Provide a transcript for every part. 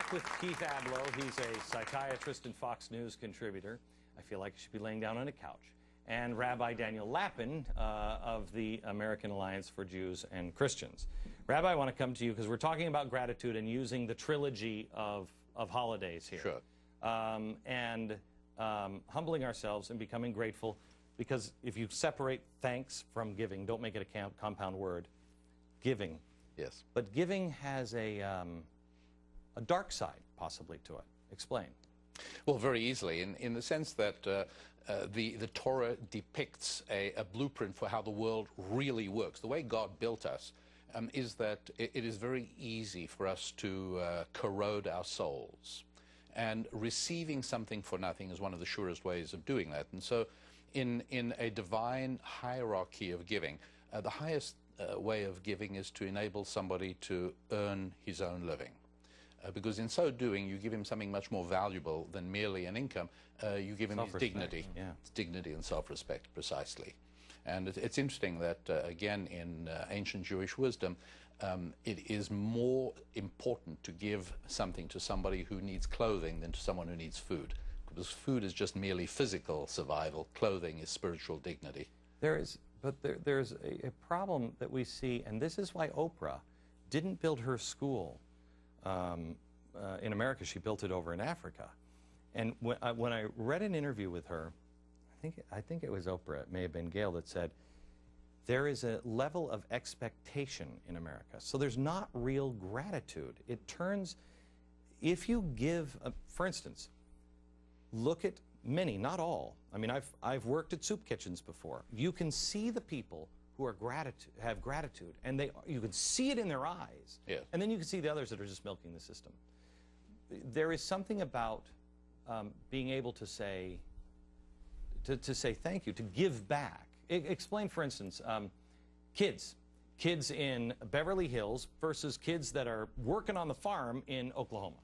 back with Keith Ablow. He's a psychiatrist and Fox News contributor. I feel like he should be laying down on a couch. And Rabbi Daniel Lapin of the American Alliance for Jews and Christians. Rabbi, I want to come to you because we're talking about gratitude and using the trilogy of holidays here. Sure. Humbling ourselves and becoming grateful, because if you separate thanks from giving, don't make it a compound word, giving. Yes. But giving has a dark side, possibly, to it. Explain. Well, very easily, in the sense that the Torah depicts a blueprint for how the world really works. The way God built us is that it is very easy for us to corrode our souls. And receiving something for nothing is one of the surest ways of doing that. And so in a divine hierarchy of giving, the highest way of giving is to enable somebody to earn his own living. Because in so doing, you give him something much more valuable than merely an income. You give him his dignity. Yeah. It's dignity and self-respect, precisely. And it's interesting that, again, in ancient Jewish wisdom, it is more important to give something to somebody who needs clothing than to someone who needs food. Because food is just merely physical survival. Clothing is spiritual dignity. There's a problem that we see, and this is why Oprah didn't build her school in America. She built it over in Africa. And when I read an interview with her, I think it was Oprah, it may have been Gail, that said, there is a level of expectation in America. So there's not real gratitude. It turns, if you give, for instance, look at many, not all. I mean, I've worked at soup kitchens before. You can see the people who are have gratitude, and you can see it in their eyes. Yes. And then you can see the others that are just milking the system. There is something about being able to say, thank you, to give back. Explain, for instance, kids in Beverly Hills versus kids that are working on the farm in Oklahoma.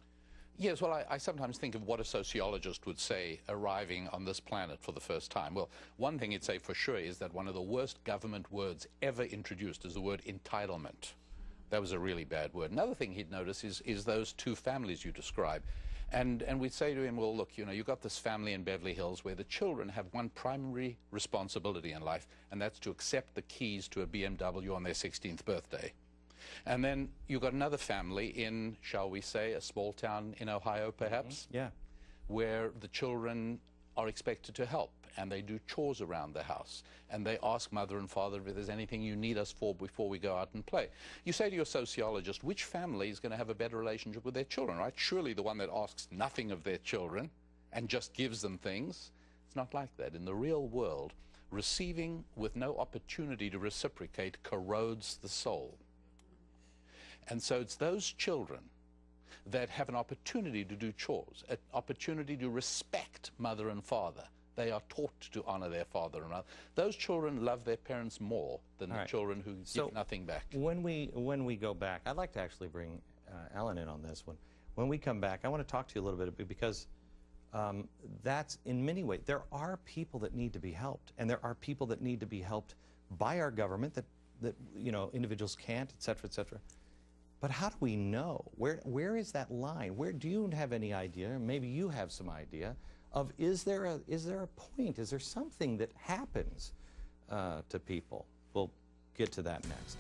Yes, well, I sometimes think of what a sociologist would say arriving on this planet for the first time. Well, one thing he'd say for sure is that one of the worst government words ever introduced is the word entitlement. That was a really bad word. Another thing he'd notice is those two families you describe. And we'd say to him, well, look, you know, you've got this family in Beverly Hills where the children have one primary responsibility in life, and that's to accept the keys to a BMW on their 16th birthday. And then you've got another family in, shall we say, a small town in Ohio, perhaps, yeah, where the children are expected to help, and they do chores around the house, and they ask mother and father if there's anything you need us for before we go out and play. You say to your sociologist, which family is going to have a better relationship with their children, right? Surely the one that asks nothing of their children and just gives them things. It's not like that. In the real world, receiving with no opportunity to reciprocate corrodes the soul. And so it's those children that have an opportunity to do chores, an opportunity to respect mother and father. They are taught to honor their father and mother. Those children love their parents more than the children who give nothing back. When we go back, I'd like to actually bring Alan in on this one. When we come back, I want to talk to you a little bit, because that's, in many ways, there are people that need to be helped, and there are people that need to be helped by our government that you know, individuals can't, et cetera, et cetera. But how do we know? Where is that line? Where do you have any idea? Maybe you have some idea of, is there a point? Is there something that happens to people? We'll get to that next.